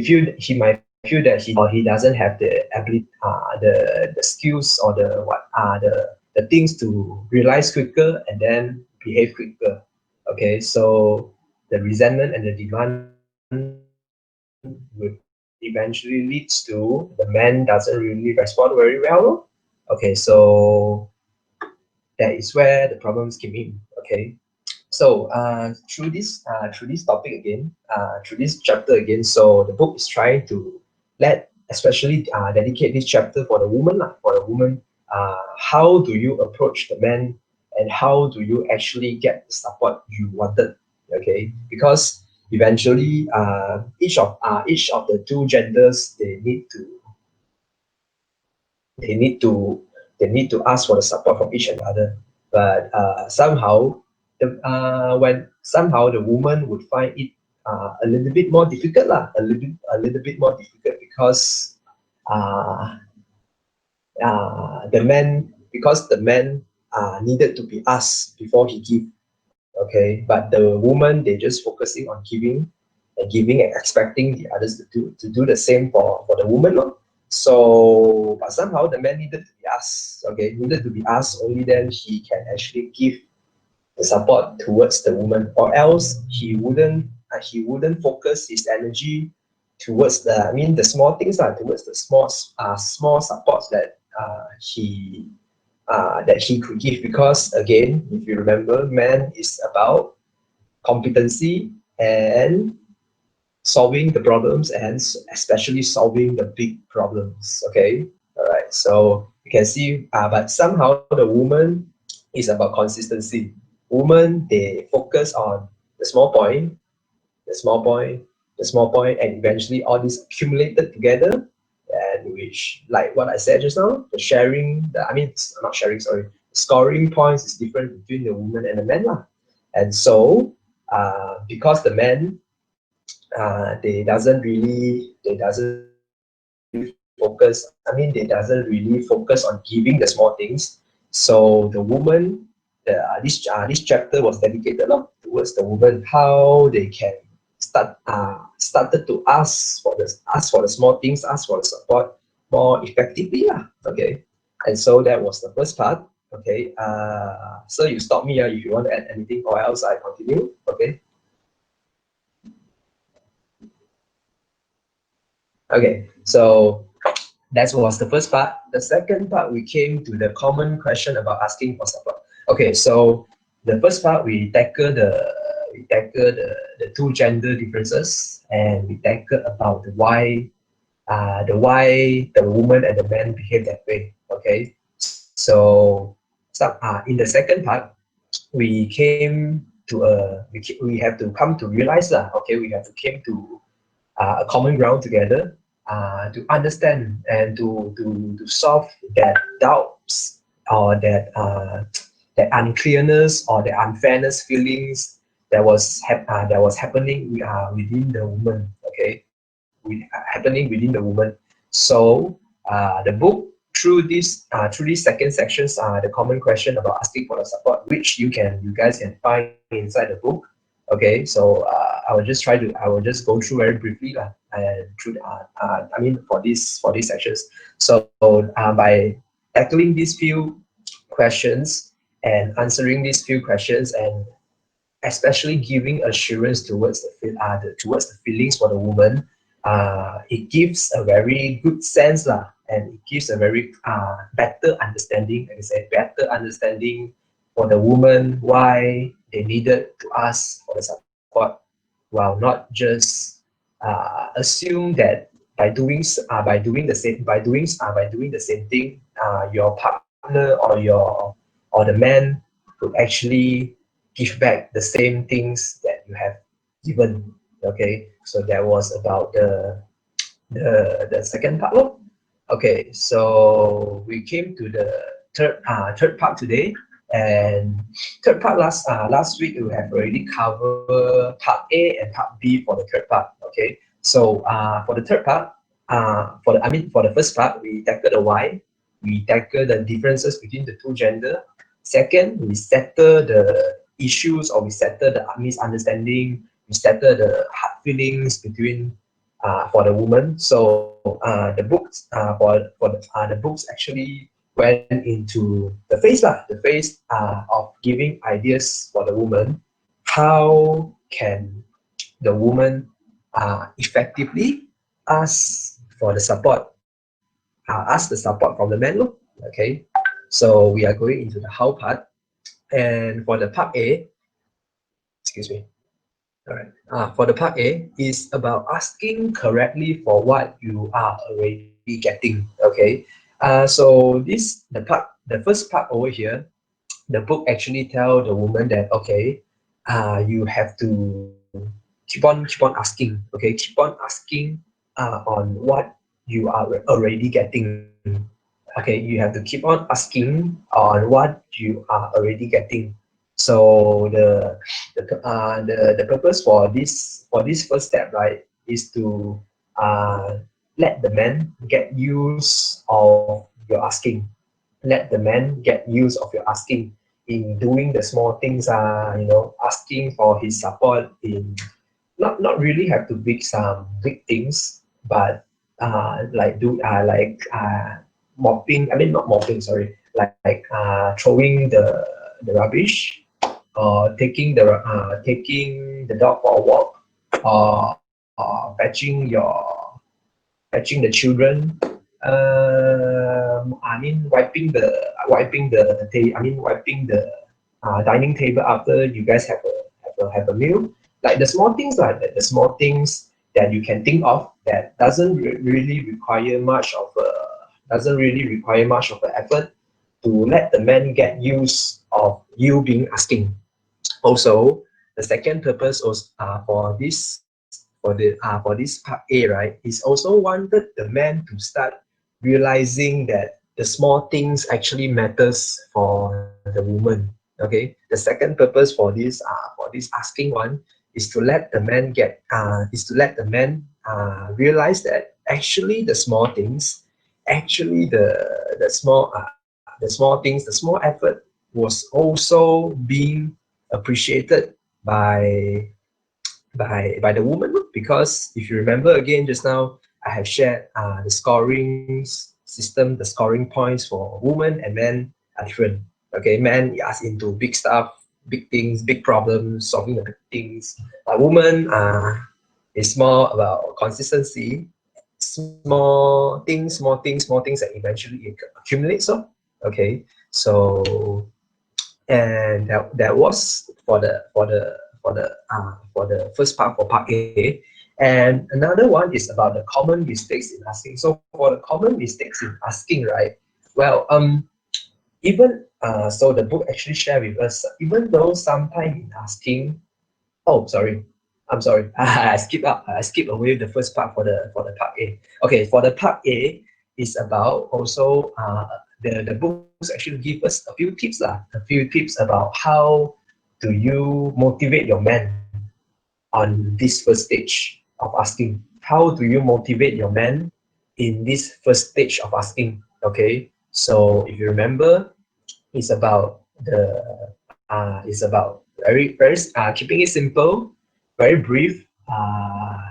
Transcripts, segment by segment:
he might feel that he doesn't have the ability, the skills or the things to realize quicker and then behave quicker. Okay, so the resentment and the demand would eventually leads to the man doesn't really respond very well. Okay, so that is where the problems came in. Okay, so through this topic again, through this chapter again, so the book is trying to especially dedicate this chapter for the woman, for the woman. How do you approach the man, and how do you actually get the support you wanted? Okay, because eventually, each of the two genders, they need to they need to ask for the support from each another. But somehow, when somehow the woman would find it a little bit more difficult, lah, a little bit more difficult because uh, the man needed to be asked before he give. Okay, but the woman, they just focusing on giving and expecting the others to do the same for the woman, lor. So but somehow the man needed to be asked. Okay, needed to be asked, only then he can actually give the support towards the woman, or else he wouldn't focus his energy towards the small things, towards the small supports that he could give. Because again, if you remember, man is about competency and solving the problems, and especially solving the big problems. Okay, all right, so you can see, but somehow the woman is about consistency. Women, they focus on the small point, the small point, the small point, and eventually all this accumulated together, and which, like what I said just now, the sharing, not sharing, sorry, scoring points is different between the woman and the man, lah. And so, because the man, they doesn't really focus. They doesn't really focus on giving the small things. So the woman, this chapter was dedicated, towards the woman, how they can started to ask for the small things, ask for the support more effectively, lah. Okay, and so that was the first part. Okay, so you stop me if you want to add anything, or else I continue. Okay. Okay, so that was the first part. The second part, we came to the common question about asking for support. Okay, so the first part, we tackle the two gender differences, and we tackle about the why the woman and the man behave that way. Okay, so in the second part, we have to come to realize that. Okay, we have to came to a common ground together, to understand and to solve that doubts, or that unclearness or the unfairness feelings that was happening within the woman. Okay, happening within the woman. So the book, through these second sections, the common question about asking for the support, which you guys can find inside the book. Okay, so I will just go through very briefly, and through for these sections. So by tackling these few questions and answering these few questions, and especially giving assurance towards towards the feelings for the woman, it gives a very good sense, and it gives a very better understanding, like I said, better understanding for the woman, why they needed to ask for the support, while not just assume that by doing the same thing, your partner, or the man would actually give back the same things that you have given. Okay, so that was about the second part, lor. Okay, so we came to the third part today. And third part, last week we have already covered part A and part B for the third part. Okay, so for the third part, for the first part, we tackle the why, we tackle the differences between the two gender. Second, we settle the issues, or we settle the misunderstanding, we settle the hard feelings between for the woman. So the books the books actually went into the phase lah, the phase of giving ideas for the woman. How can the woman effectively ask for the support, ask the support from the man, look. Okay, so we are going into the how part, and for the part A, excuse me. All right. For the part A is about asking correctly for what you are already getting. Okay. So the first part over here, the book actually tell the woman that okay, you have to keep on asking. Okay, keep on asking on what you are already getting. Okay, you have to keep on asking on what you are already getting. So the purpose for this first step, right, is to let the man get use of your asking. Let the man get use of your asking in doing the small things. Asking for his support in not really have to big some big things, but mopping. I mean not mopping. Sorry, like throwing the rubbish, or taking the dog for a walk, or fetching the children. I mean wiping the dining table after you guys have a meal. Like the small things like that, the small things that you can think of that really require much of an effort to let the man get use of you being asking. Also, the second purpose was for this part A, right, is also wanted the man to start realizing that the small things actually matters for the woman. Okay, the second purpose for this asking one is to let the man realize that actually the small things, actually the small things, the small effort was also being appreciated by by the woman, because if you remember again just now, I have shared the scoring system, the scoring points for women and men are different. Okay, men is into big stuff, big things, big problems, solving the big things. A woman is more about consistency, small things that eventually accumulates. So okay, so and that was for the first part, for part A. And another one is about the common mistakes in asking. So for the common mistakes in asking, right? Well, even so the book actually share with us, even though sometimes in asking, oh sorry, I'm sorry, I skip away the first part for the part A. Okay, for the part A is about also the books actually give us a few tips lah, a few tips about how do you motivate your man on this first stage of asking. How do you motivate your man in this first stage of asking? Okay, so if you remember, it's about keeping it simple, very brief.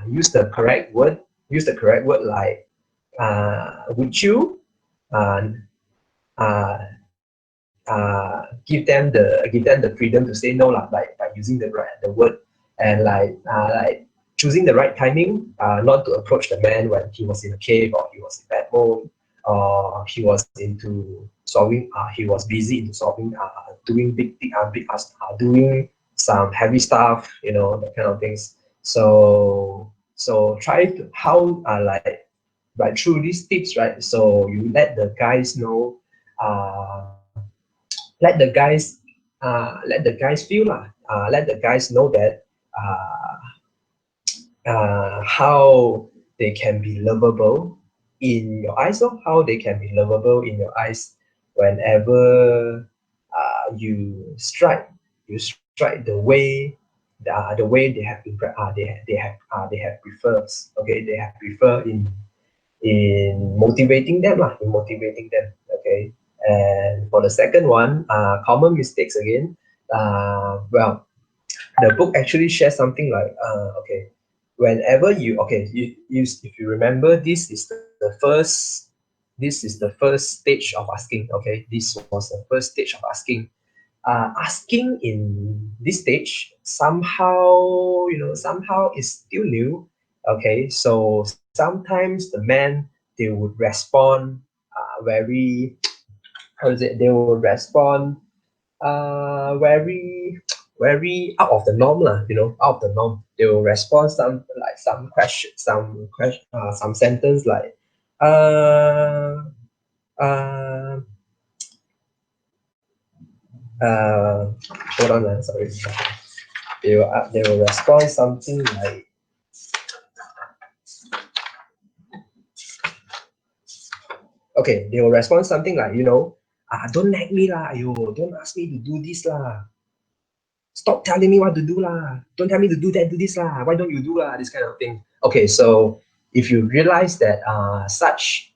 Use the correct word. Use the correct word like would you uh, uh, give them the freedom to say no lah, by using the word, and like choosing the right timing, not to approach the man when he was in a cave, or he was in bad mood, or he was busy into solving doing doing some heavy stuff, that kind of things. So try to how like through these tips, right? So you let the guys know, uh, let the guys feel lah, let the guys know that how they can be lovable in your eyes, or how they can be lovable in your eyes whenever you strike the way they have been they have prefers. Okay, they have prefer in motivating them lah, in motivating them. Okay, and for the second one, common mistakes again. Well, the book actually shares something like okay, whenever you okay, you if you remember, this is the first stage of asking. Okay, this was the first stage of asking. Asking in this stage somehow, somehow is still new. Okay, so sometimes the men, they would respond very, how is it, they would respond very out of the norm lah, out of the norm. They will respond some question, some sentence like uh uh uh hold on, sorry. They will respond something like, okay, they will respond something like, don't nag me lah, ayo, don't ask me to do this lah, stop telling me what to do lah, don't tell me to do that, do this lah, why don't you do lah, this kind of thing. Okay, so if you realize that such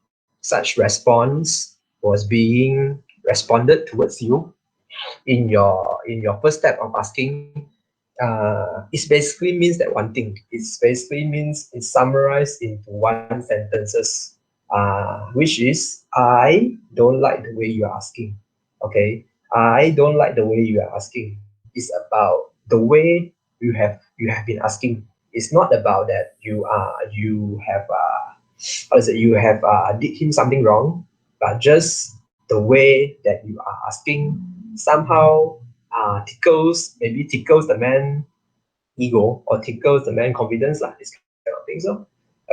response was being responded towards you in your first step of asking, it basically means that one thing. It basically means it's summarized into one sentences, which is, I don't like the way you are asking. Okay, I don't like the way you are asking. It's about the way you have been asking. It's not about that you have how is it, you have did him something wrong, but just the way that you are asking somehow tickles the man ego, or tickles the man confidence lah, this kind of thing. So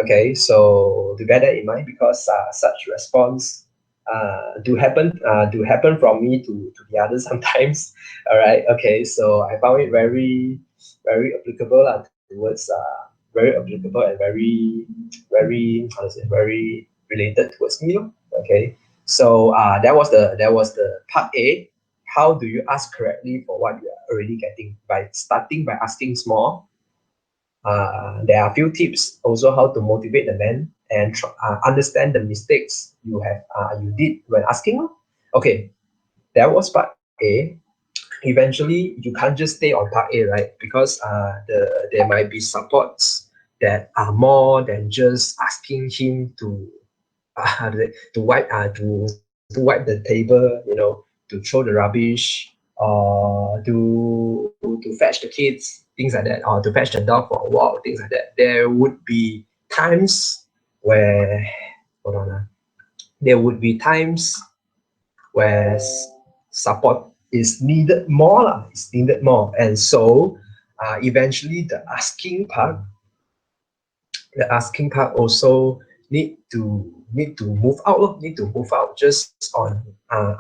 okay, so to bear that in mind, because such response do happen from me to the others sometimes. All right, okay, so I found it very applicable lah, towards very applicable and very, how to say, very related towards me lor. Okay, so that was the part A. How do you ask correctly for what you are already getting? By starting by asking small. There are a few tips also how to motivate the man and understand the mistakes you did when asking lor. Okay, that was part A. Eventually, you can't just stay on part A, right? Because there might be supports that are more than just asking him to to wipe the table, to throw the rubbish, or to fetch the kids, things like that, or to fetch the dog for a walk, things like that. There would be times where, hold on, there would be times where support is needed more lah. It's needed more, and so eventually the asking part also need to move out lor, need to move out just on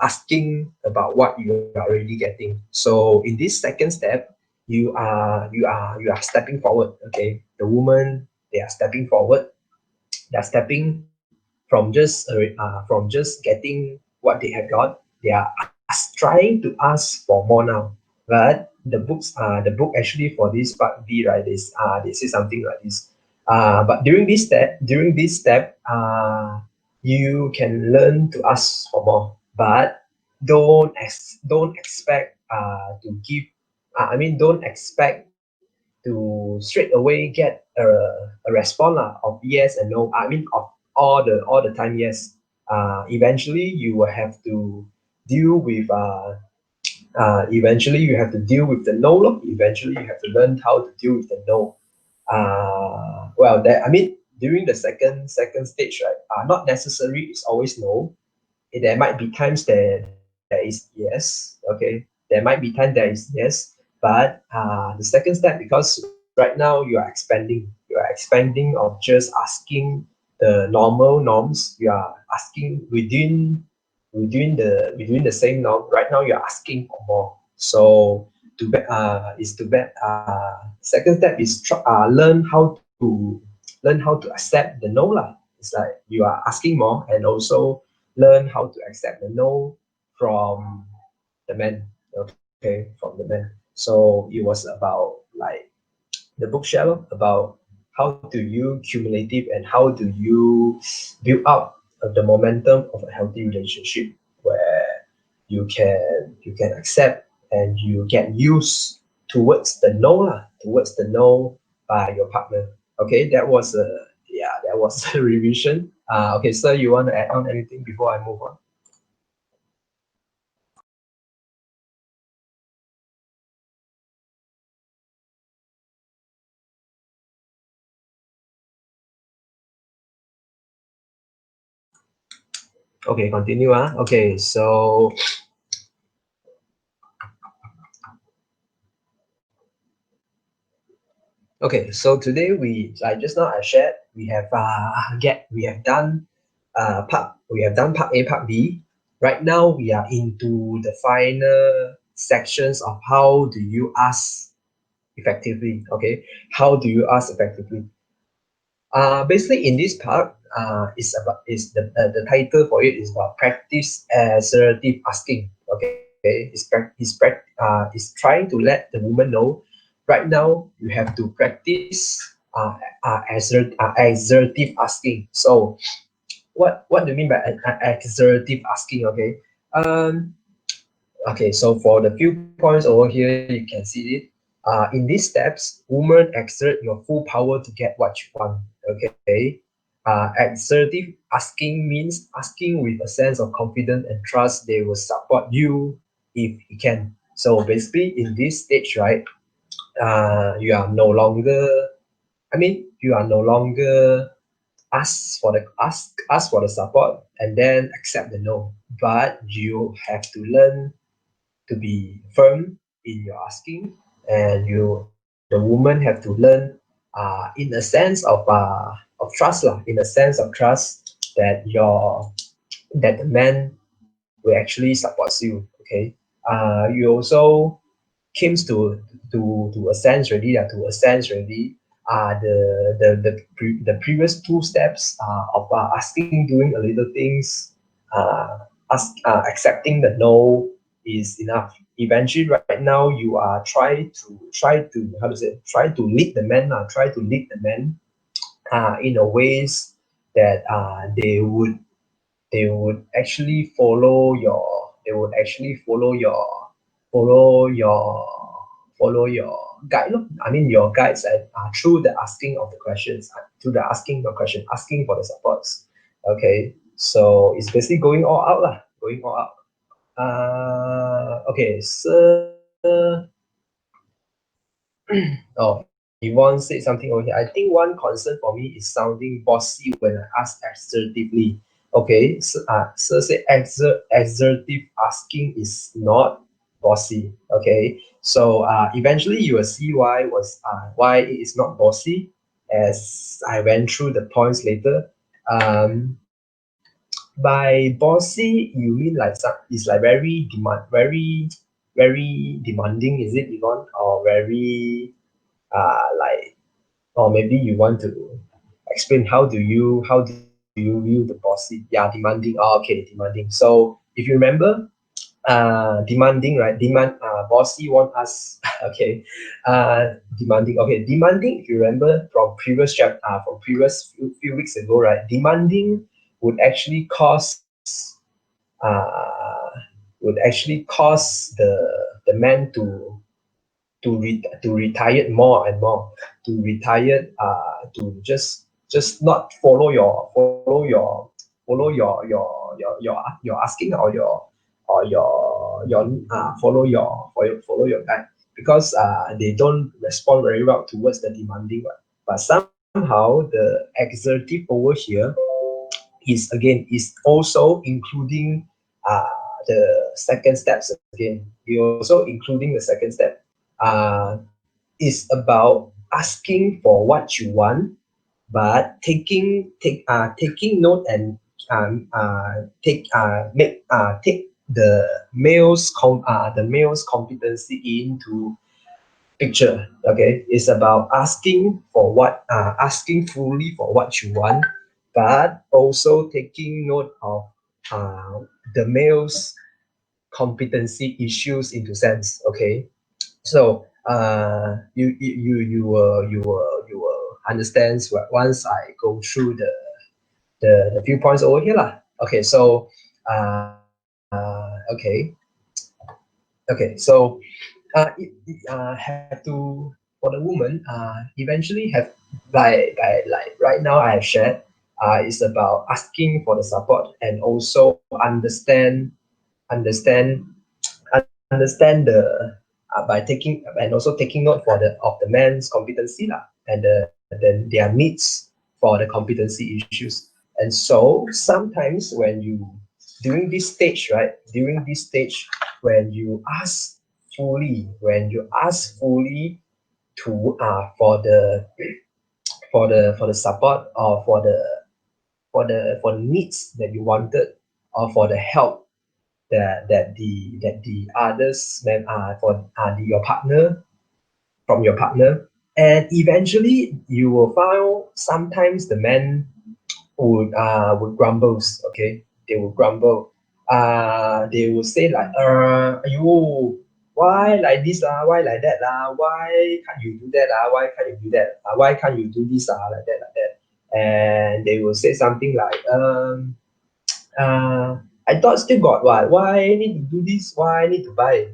asking about what you are already getting. So in this second step, you are stepping forward. Okay, the woman, they are stepping forward. They are stepping from just getting what they have got. They are trying to ask for more now. But the book actually for this part B, right, is they say something like this. But during this step, you can learn to ask for more, but don't expect to give. I mean, don't expect to straight away get a response lah, of yes and no. I mean, of all the time yes. Eventually you will have to deal with eventually you have to deal with the no lor. Eventually you have to learn how to deal with the no. Well, that, I mean, during the second stage, right, not necessary it's always no. There might be times there is yes. Okay, there might be time there is yes, but the second step, because right now you are expanding of just asking the normal norms. You are asking within the same norm. Right now you're asking for more. So second step is learn how to accept the no lah. It's like you are asking more, and also learn how to accept the no from the man. Okay, from the man. So it was about like the book share about how do you cumulative and how do you build up the momentum of a healthy relationship, where you can accept and you get used towards the no lah, towards the no by your partner. Okay, that was a yeah, that was a revision. Okay, sir, you want to add on anything before I move on? Okay, continue. Okay, so okay, so today like just now I shared, we have done part A, part B. Right now we are into the final sections of how do you ask effectively. Okay, how do you ask effectively? Basically in this part, is the title for it is about practice assertive asking. Okay, is trying to let the woman know right now you have to practice assertive asking. So what do you mean by assertive asking? Okay, um, okay, so for the few points over here, you can see it. In these steps, women exert your full power to get what you want. Okay. Assertive asking means asking with a sense of confidence and trust they will support you if you can. So basically, in this stage, right, you are no longer. I mean, you are no longer ask for the support and then accept the no. But you have to learn to be firm in your asking, and the woman have to learn in a sense of trust lah, in a sense of trust that the man will actually supports you. Okay, you also comes to a sense already, the previous two steps of asking, doing a little things, accepting the no is enough. Eventually, right now you are try to how to say, try to lead the men, try to lead the men in a ways that they would actually they would actually follow your follow your guide. Look, I mean your guides through the asking of the questions, through the asking of question, asking for the supports. Okay, so it's basically going all out lah, going all out. Okay, so oh, Yvonne said something over here. I think one concern for me is sounding bossy when I ask assertively. Okay, so, so say assertive asking is not bossy. Okay, so eventually you will see why it is not bossy as I went through the points later. By bossy, you mean like it's like very demanding, is it, Yvonne, or very like, or maybe you want to explain how do you view the bossy? Yeah, demanding. Oh, okay, demanding. So if you remember, demanding, right? Bossy want us. Okay, demanding. Okay, demanding. If you remember from from previous few weeks ago, right? Demanding would actually uh, cause the man to retire more and more, to retire to just not follow your asking, or follow your guide, because they don't respond very well towards the demanding one. But somehow the exertive over here is also including uh, the second steps again. You're also including the second step. Uh, is about asking for what you want, but taking note and take the male's competency into picture. Okay, it's about asking fully for what you want, but also taking note of uh, the male's competency issues into sense. Okay, so you will understand once I go through the few points over here lah. Okay, so okay, okay, so have to, for the woman, eventually have like right now I have shared, is about asking for the support and also understand understand the by taking and also taking note for the of the man's competency lah, and then their needs for the competency issues. And so sometimes during this stage, right, during this stage, when you ask fully to for the support, or for the needs that you wanted, or for the help that the others your partner, from your partner. And eventually you will find sometimes the man would grumbles. Okay, they will grumble. They will say like, you, why like this lah, why like that lah, why can't you do that lah, why can't you do that, why can't you do this like that. And they will say something like, I thought still got what? Why I need to do this? Why I need to buy?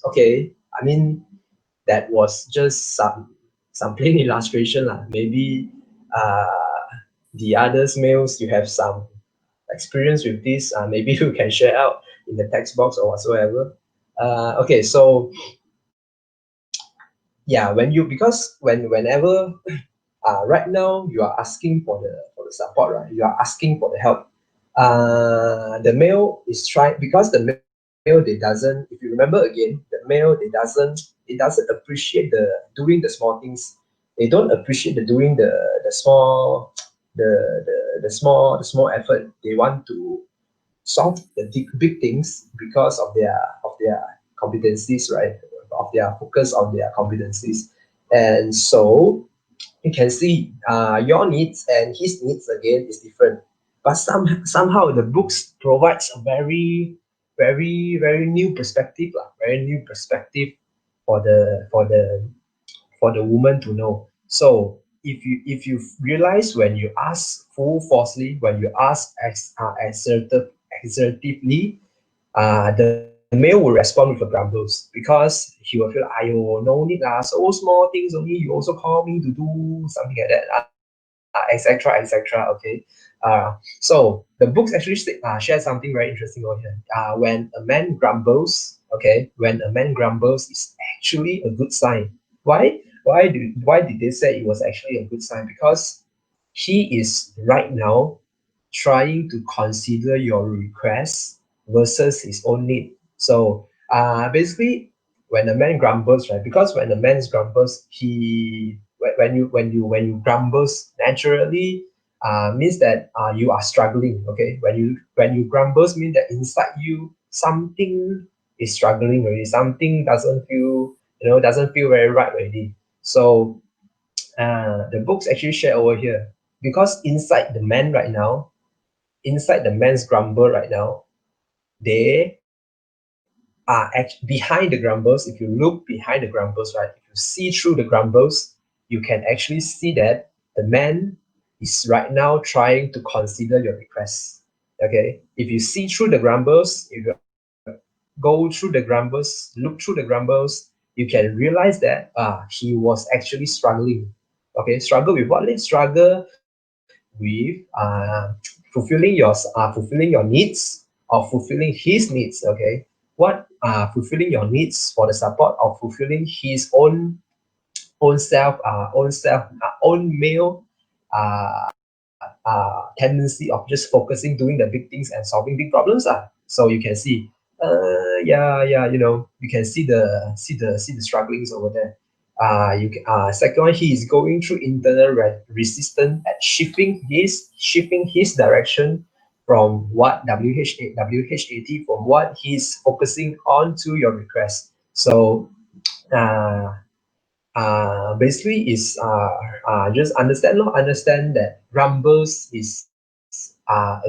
Okay. I mean, that was just some plain illustration lah. Maybe the others males, you have some experience with this. Maybe you can share out in the text box or whatsoever. Okay, so yeah, whenever right now you are asking for the support, right? You are asking for the help. The male is trying, because the male, they doesn't, if you remember again, the male, they doesn't appreciate the doing the small things. They don't appreciate the doing the small the small effort. They want to solve the big things because of their competencies, right? Of their focus on their competencies. And so you can see your needs and his needs again is different. But somehow the books provides a very new perspective, very new perspective for the woman to know. So if you realize, when you ask full forcefully, when you ask assertively, the male will respond with a grumbles, because he will feel, ayo, no need lah, so small things only, you also call me to do something like that, etc. Okay. So the books actually share something very interesting over here. When a man grumbles, okay, when a man grumbles, is actually a good sign. Why did they say it was actually a good sign? Because he is right now trying to consider your request versus his own need. So basically, when a man grumbles, right? Because when a man grumbles, when you grumbles naturally, means that you are struggling. Okay, when you grumbles, mean that inside you something is struggling already. Something doesn't feel very right already. So the books actually share over here, because inside the man's grumble right now, they are behind the grumbles. If you look behind the grumbles, right, if you see through the grumbles, you can actually see that the man is right now trying to consider your requests. Okay, if you see through the grumbles, if you go through the grumbles, look through the grumbles, you can realize that he was actually struggling. Okay, struggle with what? Let's struggle with fulfilling your needs, or fulfilling his needs. Okay, what fulfilling your needs for the support of fulfilling his own male tendency of just focusing, doing the big things and solving big problems. So you can see, yeah, you can see the strugglings over there. Second one, he is going through internal resistance at shifting his direction from what WHAT, from what he's focusing on to your request. So uh, basically is just understand that rumbles is a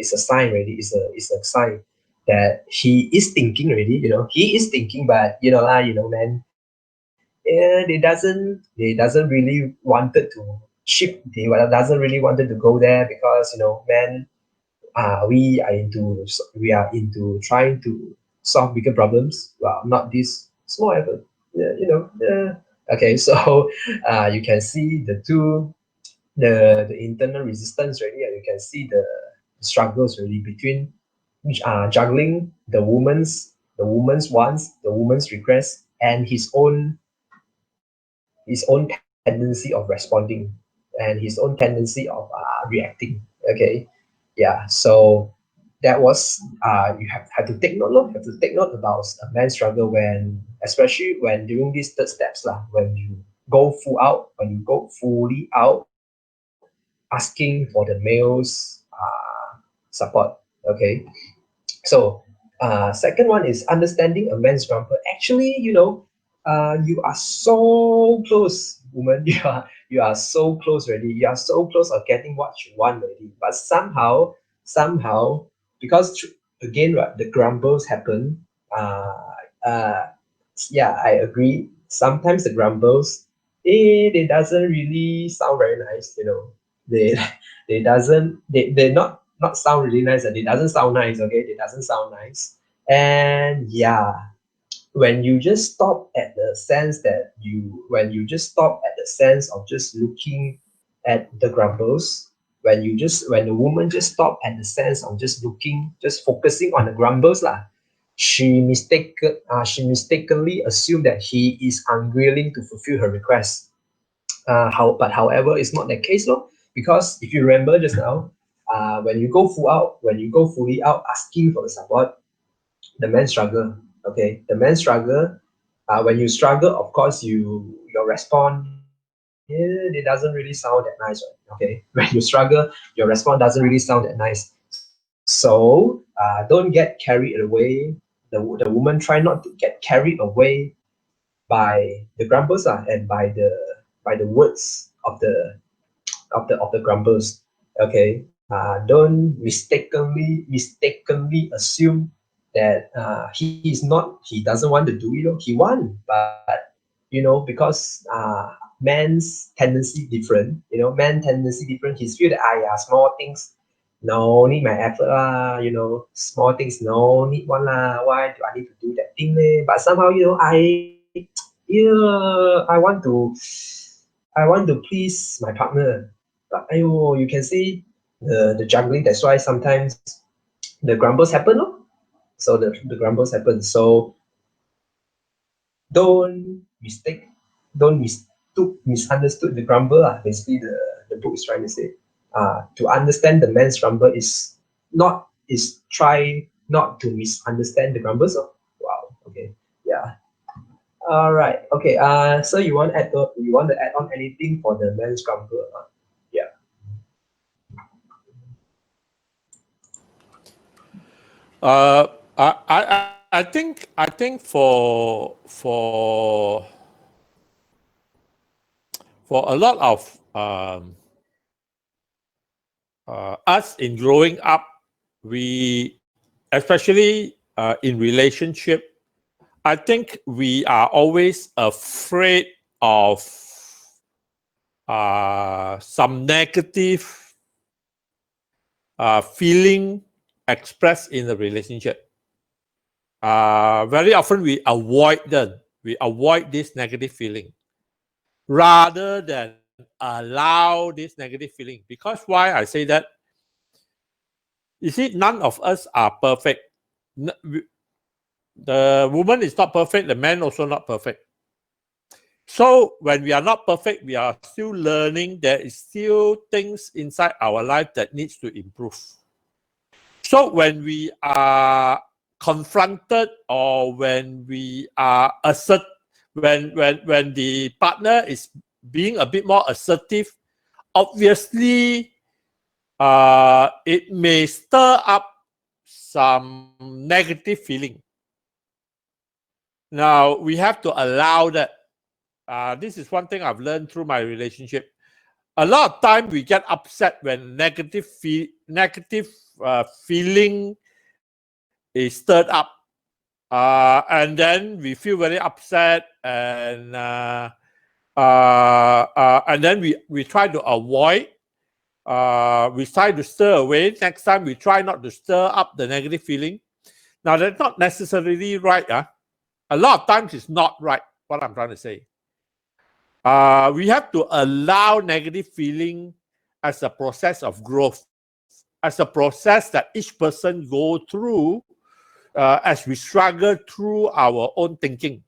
sign already, is a sign that he is thinking already. He is thinking, but man, they doesn't really wanted to shift. They doesn't really wanted to go there, because man, we are into trying to solve bigger problems. Well, not this small effort. Yeah, Okay, so you can see the internal resistance already, and you can see the struggles really between juggling the woman's wants, the woman's requests, and his own tendency of responding and his own tendency of reacting. Okay, yeah. So that was you have to take note, lor. You have to take note about a man's struggle when, especially when during these third steps lah, when you go full out, when you go fully out, asking for the male's support. Okay, so second one is understanding a man's grumble. Actually, you are so close, woman. You are so close already. You are so close of getting what you want already. But somehow, because again, right, the grumbles happen. Uh, uh, yeah, I agree. Sometimes the grumbles, they doesn't really sound very nice. They they're not sound really nice, and it doesn't sound nice. Okay, it doesn't sound nice. And yeah, when you just stop at the sense of just looking at the grumbles, when the woman just stop at the sense of just focusing on the grumbles lah, she mistakenly assumed that he is unwilling to fulfill her request. However, it's not the case, lor. Because if you remember just now, when you go fully out asking for the support, the man struggle. Okay, the man struggle. When you struggle, of course, your response, it doesn't really sound that nice, right? Okay, when you struggle, your response doesn't really sound that nice. So don't get carried away. The woman try not to get carried away by the grumbles and by the words of the grumbles. Okay, don't mistakenly assume that he doesn't want to do it. He want, but because man's tendency different. Man tendency different. He's feel that small things, no need my effort lah. Small things no need one lah. Why do I need to do that thing leh? But somehow I want to please my partner. But you can see the juggling. That's why sometimes the grumbles happen, no? So the grumbles happen. So don't mistake, don't misunderstood the grumble. Basically, the book is trying to say. To understand the man's grumble is try not to misunderstand the grumbles. Oh, wow. Okay. Yeah. All right. Okay. So you want to add on anything for the men's grumble? Yeah. Uh, I think for a lot of us in growing up, we especially in relationship, I think we are always afraid of some negative feeling expressed in the relationship. Very often we avoid them. We avoid this negative feeling rather than allow this negative feeling. Because why I say that? You see, none of us are perfect. The woman is not perfect. The man also not perfect. So when we are not perfect, we are still learning. There is still things inside our life that needs to improve. So when we are confronted or when we are when the partner is being a bit more assertive, obviously it may stir up some negative feeling. Now we have to allow that. This is one thing I've learned through my relationship. A lot of time we get upset when negative feeling is stirred up, and then we feel very upset, and then we try to avoid. We try to stir away. Next time we try not to stir up the negative feeling. Now that's not necessarily right. A lot of times it's not right. What I'm trying to say. We have to allow negative feeling as a process of growth, as a process that each person go through as we struggle through our own thinking.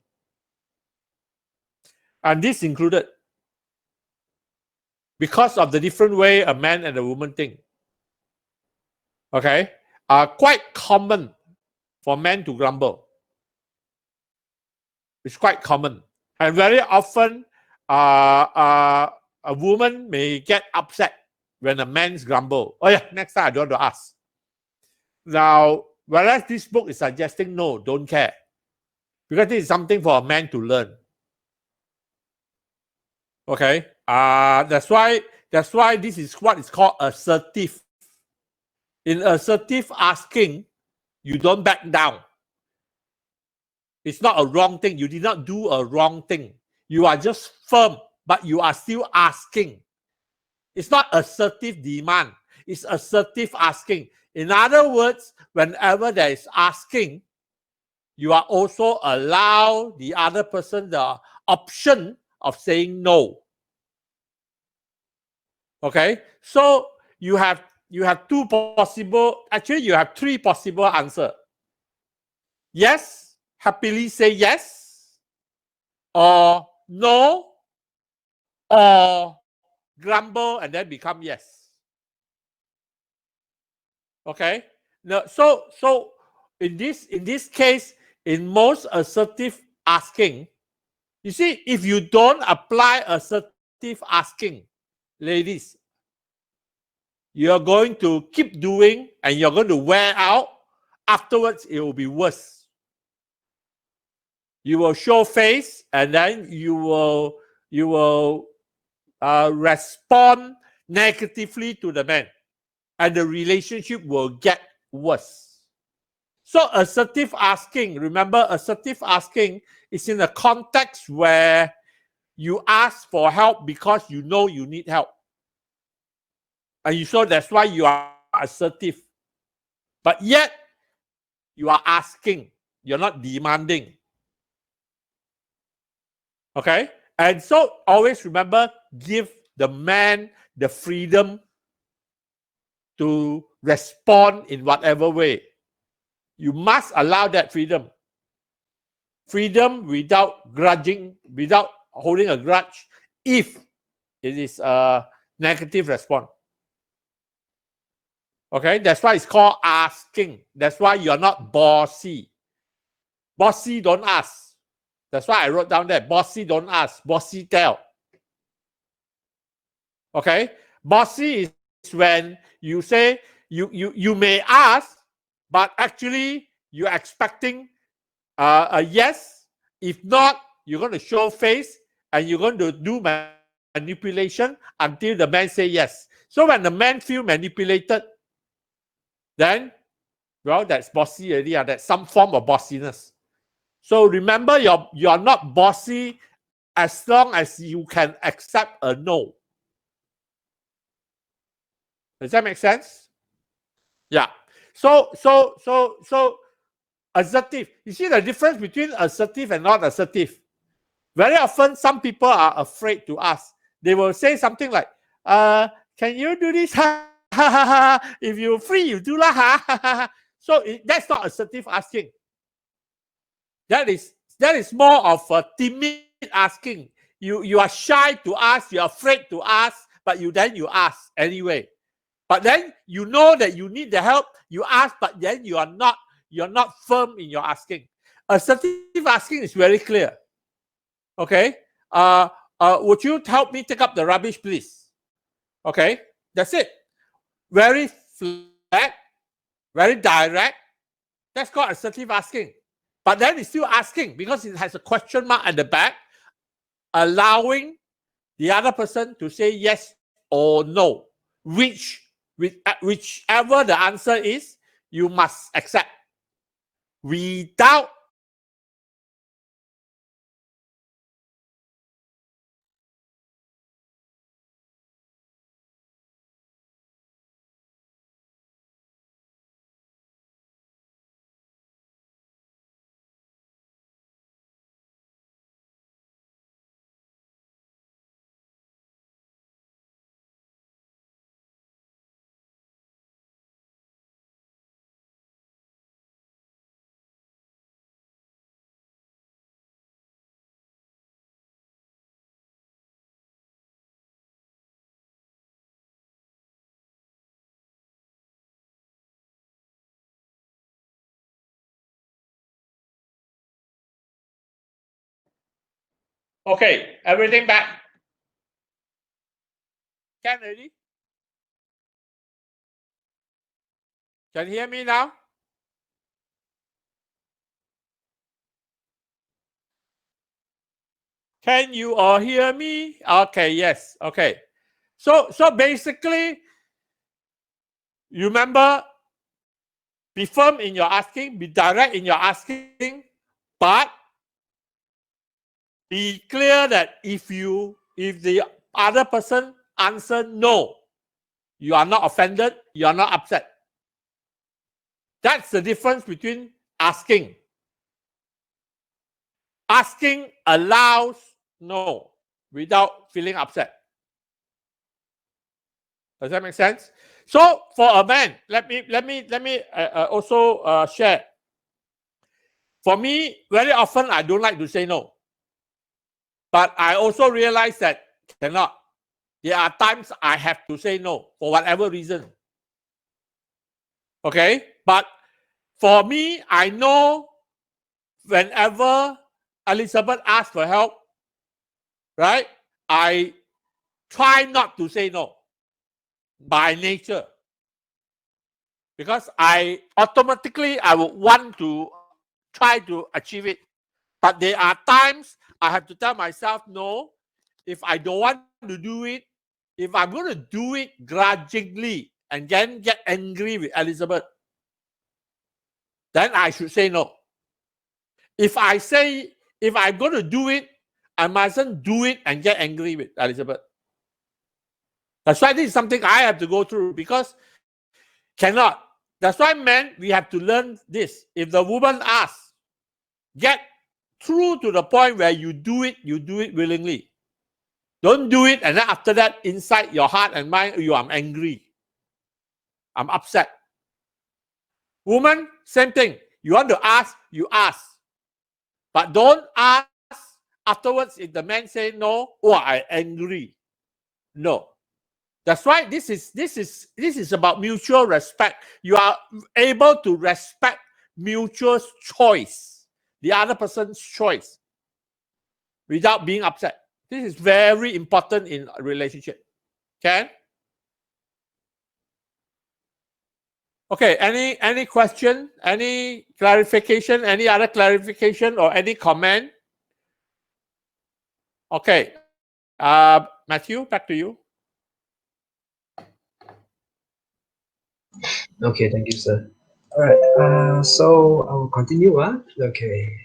And this included because of the different way a man and a woman think. Okay, quite common for men to grumble. It's quite common, and very often a woman may get upset when a man's grumble. Oh yeah, next time I don't want to ask. Now, whereas this book is suggesting no, don't care, because this is something for a man to learn. Okay, that's why this is what is called assertive. In assertive asking, you don't back down. It's not a wrong thing. You did not do a wrong thing. You are just firm, but you are still asking. It's not assertive demand. It's assertive asking. In other words, whenever there is asking, you are also allow the other person the option of saying no. Okay, so you have two possible. Actually, you have three possible answer. Yes, happily say yes, or no, or grumble and then become yes. Okay. Now, so in this case, in most assertive asking, you see, if you don't apply assertive asking, ladies, you're going to keep doing and you're going to wear out. Afterwards, it will be worse. You will show face and then you will respond negatively to the man, and the relationship will get worse. So assertive asking, remember, assertive asking is in a context where you ask for help because you know you need help. And so that's why you are assertive. But yet, you are asking. You're not demanding. Okay? And so always remember, give the man the freedom to respond in whatever way. You must allow that freedom. Freedom without grudging, without holding a grudge, if it is a negative response. Okay, that's why it's called asking. That's why you're not bossy. Bossy don't ask. That's why I wrote down there. Bossy don't ask. Bossy tell. Okay, bossy is when you say you may ask, but actually you're expecting a yes. If not, you're going to show face and you're going to do manipulation until the man say yes. So when the man feel manipulated, then, well, that's bossy already. That's some form of bossiness. So remember, you're not bossy as long as you can accept a no. Does that make sense? Yeah. So assertive. You see the difference between assertive and not assertive. Very often, some people are afraid to ask. They will say something like, can you do this? If you're free, you do lah. So that's not assertive asking. That is more of a timid asking. You are shy to ask, you're afraid to ask, but you ask anyway. But then you know that you need the help, you ask, but then you're not firm in your asking. Assertive asking is very clear. Okay. Would you help me take up the rubbish, please? Okay, that's it. Very flat, very direct. That's called assertive asking. But then it's still asking because it has a question mark at the back, allowing the other person to say yes or no, whichever the answer is, you must accept without Okay, everything back. Can already? Can you hear me now? Can you all hear me? Okay, yes. Okay. So basically, you remember, be firm in your asking, be direct in your asking, but be clear that if the other person answer no, you are not offended, you are not upset. That's the difference between asking. Asking allows no without feeling upset. Does that make sense? So for a man, let me also share. For me, very often I don't like to say no, but I also realize that cannot. There are times I have to say no for whatever reason. Okay, but for me, I know whenever Elizabeth asks for help, right? I try not to say no by nature, because I would want to try to achieve it. But there are times I have to tell myself no. If I don't want to do it, if I'm going to do it grudgingly and then get angry with Elizabeth, then I should say no. If I'm going to do it, I mustn't do it and get angry with Elizabeth. That's why this is something I have to go through, because cannot. That's why, men, we have to learn this. If the woman asks, get through to the point where you do it willingly. Don't do it, and then after that, inside your heart and mind, I'm angry. I'm upset. Woman, same thing. You want to ask, you ask. But don't ask afterwards if the man say no, I'm angry. No. That's why this is about mutual respect. You are able to respect mutual choice, the other person's choice, without being upset. This is very important in a relationship. Okay? Okay, any question, any clarification, any other clarification, or any comment? Okay. Matthew, back to you. Okay, thank you, sir. All right. So I will continue. Okay.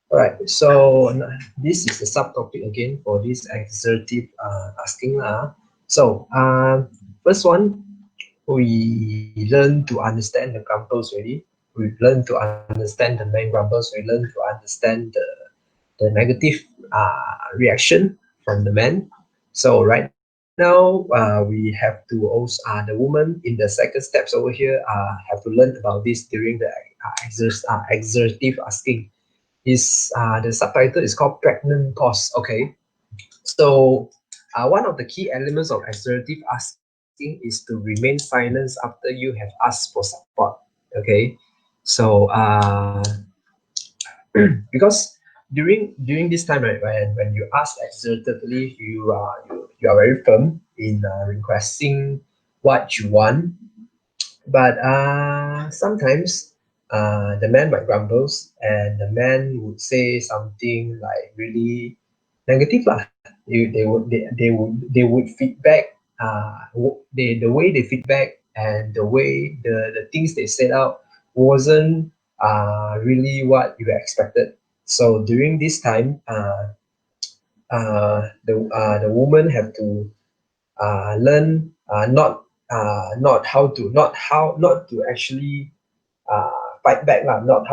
All right. So this is the subtopic again for this assertive asking. So first one, we learn to understand the grumbles already. We learn to understand the main grumbles. We learn to understand the negative reaction from the man. So right now we have to also the woman in the second steps over here have to learn about this during the exertive asking. Is the subtitle is called pregnant pause. Okay, so one of the key elements of assertive asking is to remain silent after you have asked for support. Okay, so because during this time, right, when you ask assertively, you are very firm in requesting what you want, but sometimes the man might grumbles, and the man would say something like really negative lah. They would feedback. The way they feedback and the way the things they set out wasn't really what you expected. So during this time, the woman have to learn not to actually fight back lah, not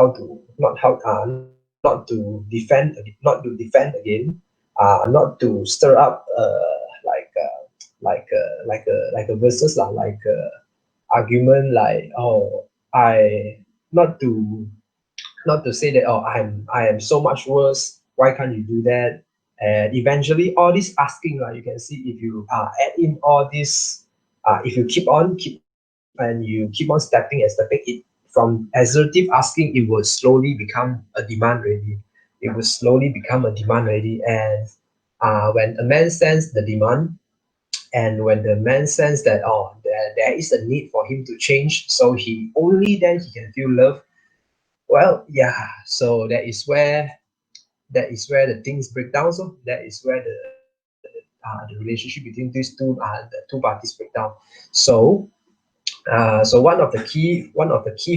to defend again, not to stir up like a versus lah, like argument, like I not to not to say that I am so much worse, why can't you do that. And eventually all this asking, you can see if you add in all this, if you keep and you keep on stepping it from assertive asking, it will slowly become a demand already. it will slowly become a demand already. And when a man sense the demand, and when the man sense that there is a need for him to change, so he only then he can feel love. Well, yeah. So that is where the things break down. So that is where the relationship between the two parties break down. So one of the key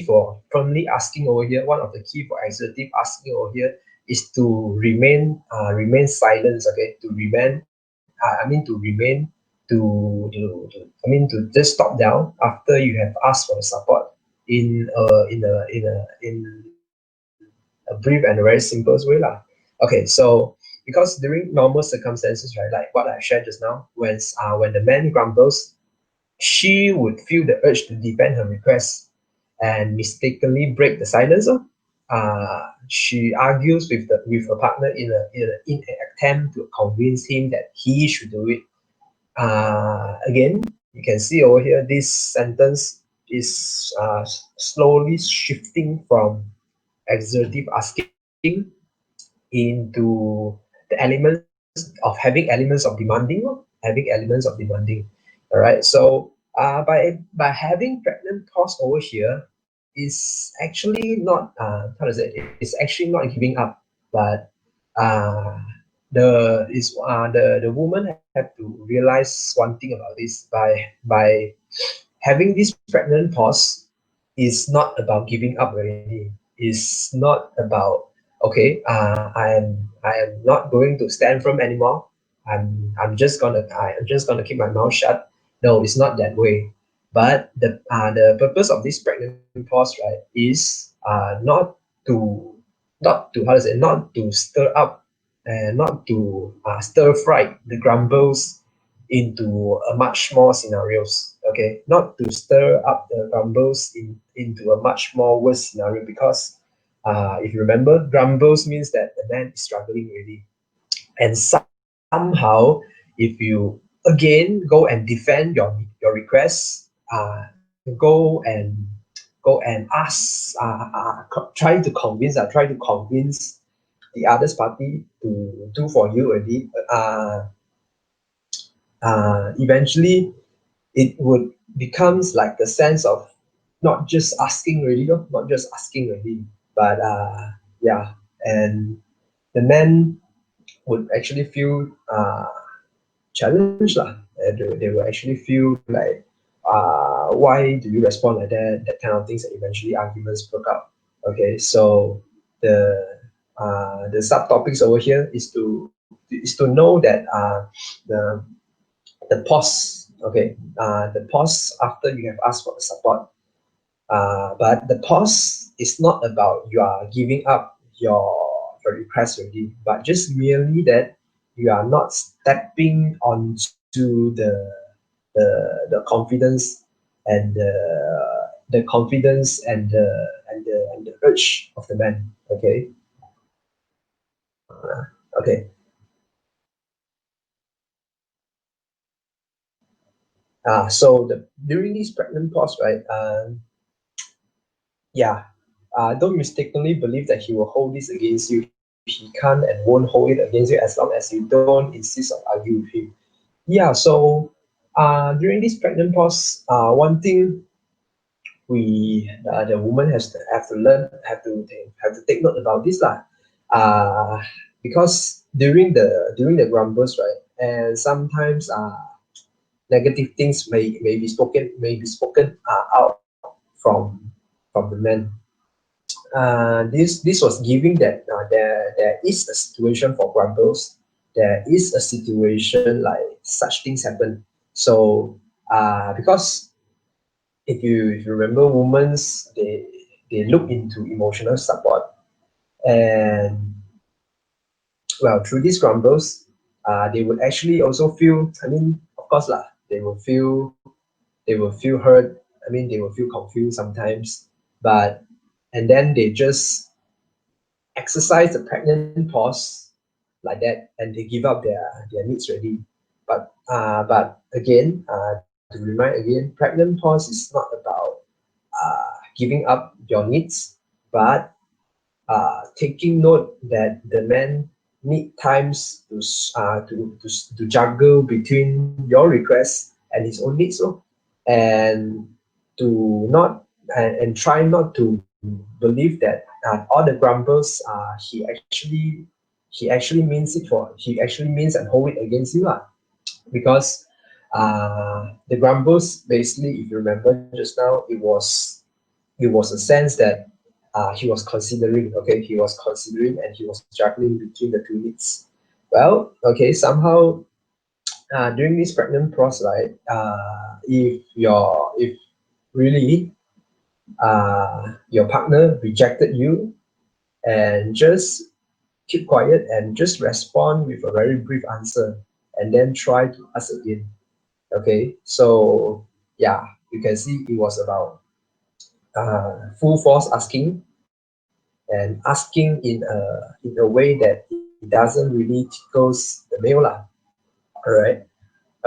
for firmly asking over here, one of the key for assertive asking over here is to remain silent. Okay, to remain. To remain to just stop down after you have asked for the support in a brief and a very simple way lah. Okay, so because during normal circumstances, right, like what I shared just now, when the man grumbles, she would feel the urge to defend her request and mistakenly break the silence. She argues with her partner in an attempt to convince him that he should do it. Again, you can see over here this sentence is slowly shifting from exertive asking into the elements of having elements of demanding, all right. So by having pregnant pause over here is actually not how to say it's actually not giving up, but uh the woman have to realize one thing about this. By having this pregnant pause is not about giving up already. Is not about, okay, I am not going to stand firm anymore. I'm just gonna keep my mouth shut. No, it's not that way. But the purpose of this pregnant pause, right, is not to how to say not to stir up and not to stir fry the grumbles into a much more scenarios. Okay, not to stir up the grumbles into a much more worse scenario, because if you remember, grumbles means that the man is struggling really. And somehow, if you again go and defend your request, go and ask, try to convince the other party to do for you already, eventually it would becomes like the sense of not just asking really, but yeah. And the man would actually feel challenged lah. They will actually feel like, why do you respond like that kind of things, and eventually arguments broke out. Okay, so the subtopics over here is to know that the pause. The pause after you have asked for the support. But the pause is not about you are giving up your request already, but just merely that you are not stepping onto the confidence and the confidence and the urge of the man. Okay. Okay. So during this pregnant pause, right? Yeah, don't mistakenly believe that he will hold this against you. He can't and won't hold it against you as long as you don't insist on argue with him. Yeah, so during this pregnant pause, one thing the woman has to have to learn, have to take note about this lah. Because during the grumbles, right, and sometimes negative things may be spoken out from the man. This was giving that there is a situation for grumbles. There is a situation like such things happen. So because if you remember, women's they look into emotional support, and well, through these grumbles, they would actually also feel. I mean, of course lah, they will feel hurt. I mean, they will feel confused sometimes, but and then they just exercise the pregnant pause like that, and they give up their needs already. But again, to remind again, pregnant pause is not about giving up your needs, but taking note that the man need times to juggle between your requests and his own needs, so, and to not and try not to believe that all the grumbles he actually means it for he actually means and hold it against you, because the grumbles basically, if you remember just now, it was a sense that he was considering, okay, he was considering and he was juggling between the two needs. Well, okay, somehow during this pregnant process, right, if really your partner rejected you, and just keep quiet and just respond with a very brief answer, and then try to ask again. Okay, so yeah, you can see it was about full force asking, and asking in a way that it doesn't really tickles the male lah. All right.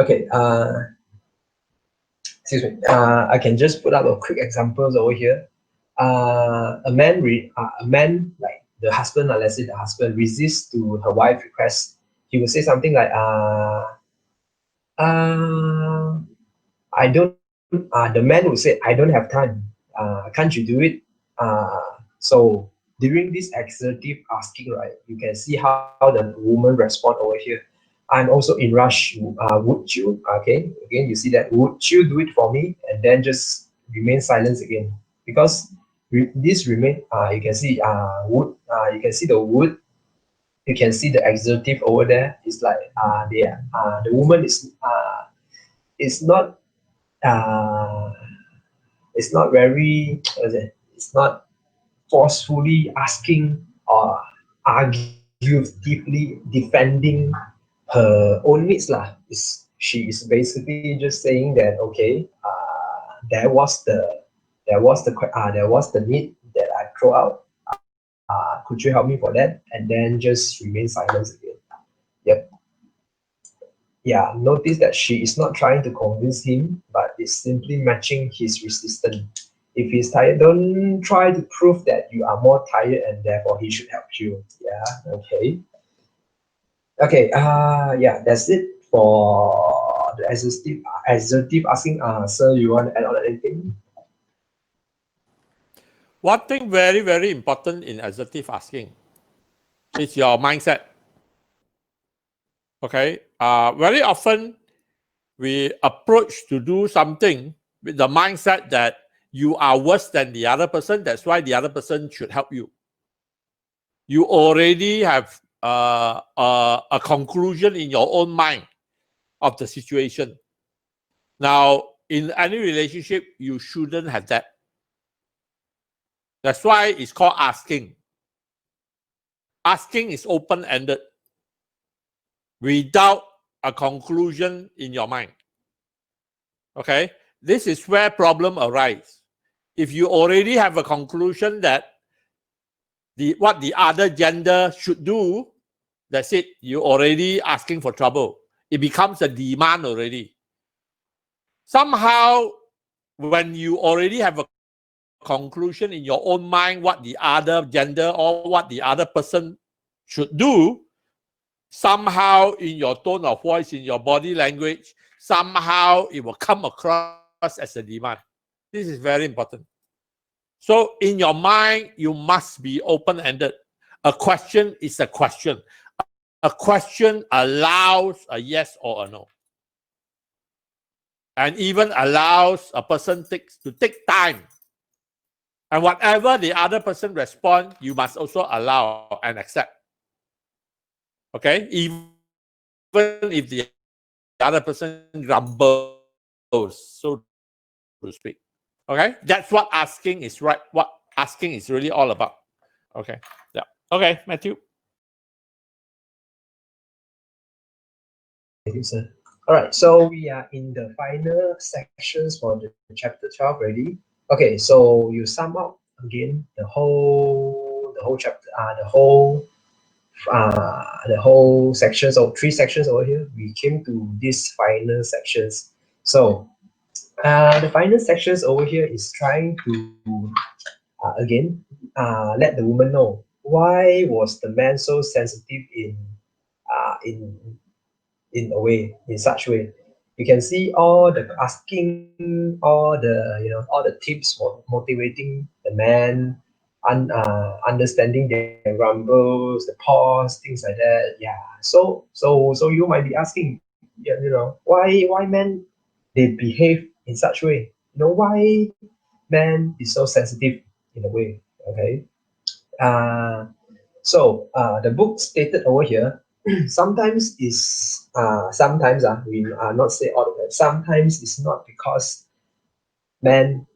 Okay. Excuse me. I can just put up a quick examples over here. A man, like the husband, let's say the husband resists to her wife request. He will say something like, uh, I don't. The man would say, I don't have time. Can't you do it? So during this assertive asking, right, you can see how the woman respond over here. I'm also in rush. Would you? Okay, again, you see that. Would you do it for me? And then just remain silent again, because this remain. You can see. Would. You can see the would. You can see the assertive over there. It's like the woman is not uh, it's not very, what is it? It's not forcefully asking or arguably defending her own needs lah. She is basically just saying that, okay, there was the need that I throw out. Could you help me for that? And then just remain silent again. Yep. Yeah, notice that she is not trying to convince him, but is simply matching his resistance. If he's tired, don't try to prove that you are more tired and therefore he should help you. Yeah, okay. Okay, yeah, that's it for the assertive asking. Sir, you want to add on anything? One thing very, very important in assertive asking is your mindset. Okay. Very often we approach to do something with the mindset that you are worse than the other person. That's why the other person should help you. You already have a conclusion in your own mind of the situation. Now, in any relationship, you shouldn't have that. That's why it's called asking. Asking is open-ended, without a conclusion in your mind. Okay? This is where problem arise. If you already have a conclusion that what the other gender should do, that's it. You're already asking for trouble. It becomes a demand already. Somehow, when you already have a conclusion in your own mind what the other gender or what the other person should do, somehow in your tone of voice, in your body language, somehow it will come across as a demand. This is very important. So in your mind, you must be open-ended. A question is a question. A question allows a yes or a no. And even allows a person to take time. And whatever the other person responds, you must also allow and accept. Okay? Even if the other person grumbles, so to speak. Okay? That's what asking is right. What asking is really all about. Okay. Yeah. Okay, Matthew. Thank you, sir. All right, so we are in the final sections for the chapter 12 already. Okay, so you sum up again the whole chapter, the whole sections, or 3 sections over here. We came to these final sections. So the final sections over here is trying to again let the woman know why was the man so sensitive in a way, in such way? You can see all the asking, all the all the tips for motivating the man, understanding their rumbles, the pause, things like that. Yeah. So you might be asking, yeah, why men they behave in such way? Why man is so sensitive in a way? Okay. Uh, the book stated over here, sometimes we are not say all the time. Sometimes it's not because men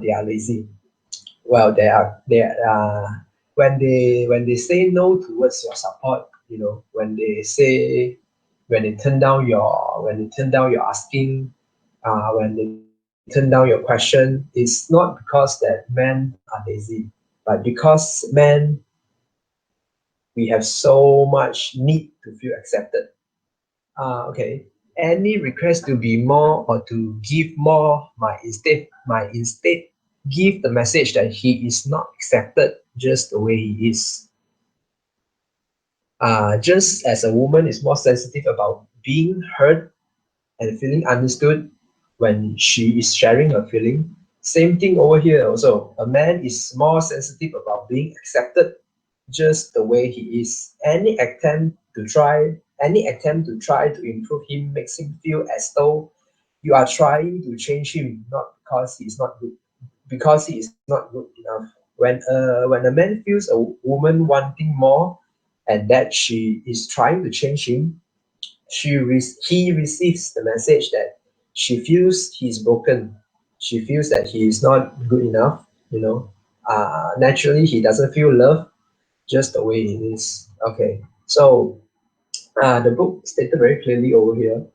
they are lazy. Well, when they say no towards your support, when they turn down your asking, when they turn down your question, it's not because that men are lazy, but because men we have so much need to feel accepted. Okay. Any request to be more or to give more might instead give the message that he is not accepted just the way he is. Just as a woman is more sensitive about being heard and feeling understood when she is sharing her feeling, same thing over here also. A man is more sensitive about being accepted just the way he is. Any attempt to try to improve him makes him feel as though you are trying to change him, not because he is not good enough. When a man feels a woman wanting more and that she is trying to change him, he receives the message that she feels he's broken. She feels that he is not good enough. Naturally, he doesn't feel love just the way it is. Okay, so the book stated very clearly over here.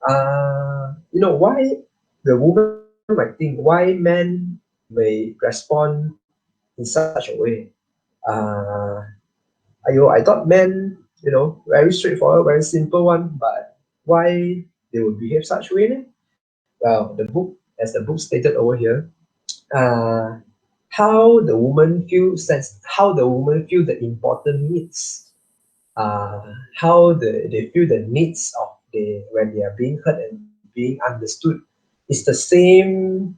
Why the woman might think why men may respond in such a way. Uh, I thought men, very straightforward, very simple one, but why they would behave such way? Well, as the book stated over here, uh, how the woman feel the important needs, uh, how they feel the needs of when they are being heard and being understood, is the same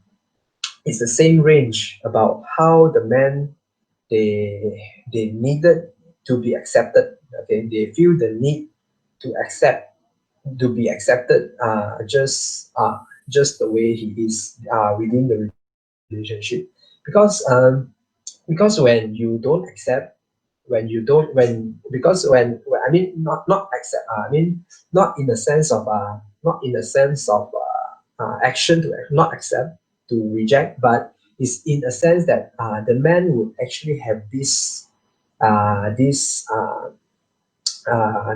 range about how the men they needed to be accepted. Okay, they feel the need to accept to be accepted, just the way he is within the relationship, because when you don't accept, when you don't when I mean not accept, I mean not in the sense of action to not accept, to reject, but it's in a sense that the man would actually have uh, this uh,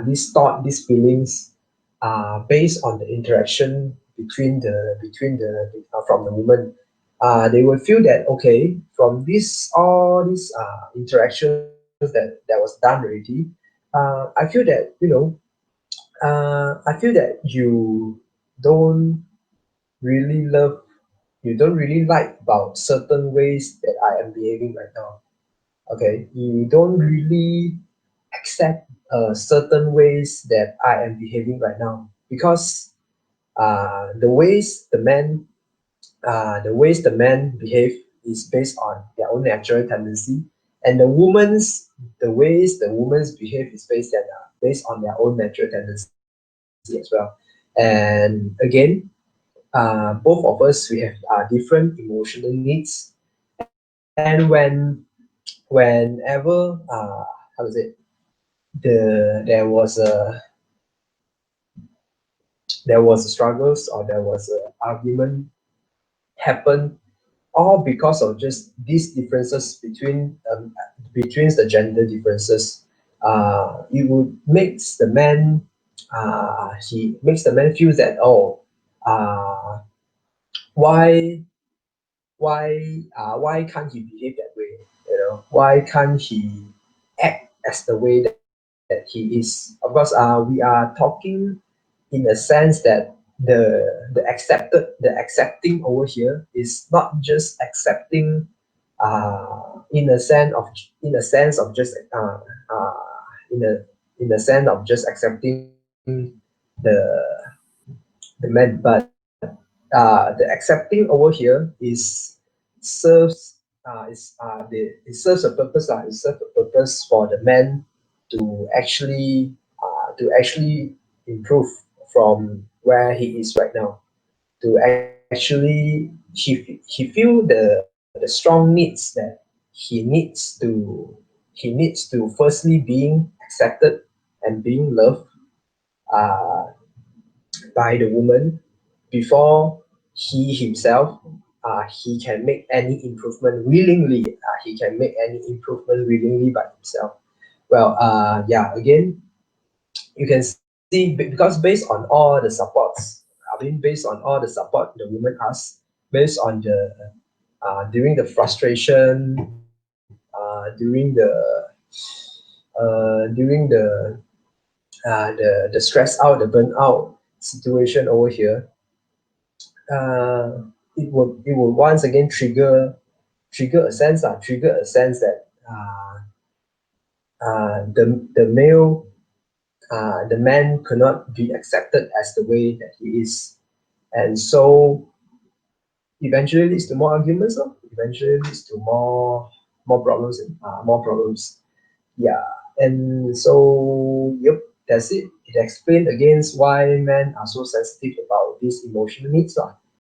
this thought, these feelings, based on the interaction between the from the woman. They will feel that, okay, from this all these interactions that was done already. I feel that you don't really love, you don't really like about certain ways that I am behaving right now. Okay, you don't really accept certain ways that I am behaving right now, because the ways the men behave is based on their own natural tendency, and the ways the women's behave is based on their own natural tendency as well. And again, both of us, we have different emotional needs, and whenever how to say, there was a struggles, or there was a argument happen, all because of just these differences between the gender differences. It would makes the man he makes the man feel that, oh, uh, why why can't he behave that way? Why can't he act as the way that he is? Of course, we are talking in a sense that the accepting over here is not just accepting in a sense of just in a sense of just accepting the man, but the accepting over here is serves it serves a purpose. It serves a purpose for the man to actually improve from where he is right now. To actually he feel the strong needs that he needs to firstly being accepted and being loved uh, by the woman before he himself he can make any improvement willingly. He can make any improvement willingly by himself. Well, yeah, again, you can see because based on all the supports, based on all the support the woman asks, based on the during the frustration, during the stress out, the burnout situation over here, uh, it will once again trigger a sense that the male the man cannot be accepted as the way that he is, and so eventually leads to more arguments. Eventually leads to more problems and more problems. Yeah, and so yep, that's it. It explains against why men are so sensitive about these emotional needs.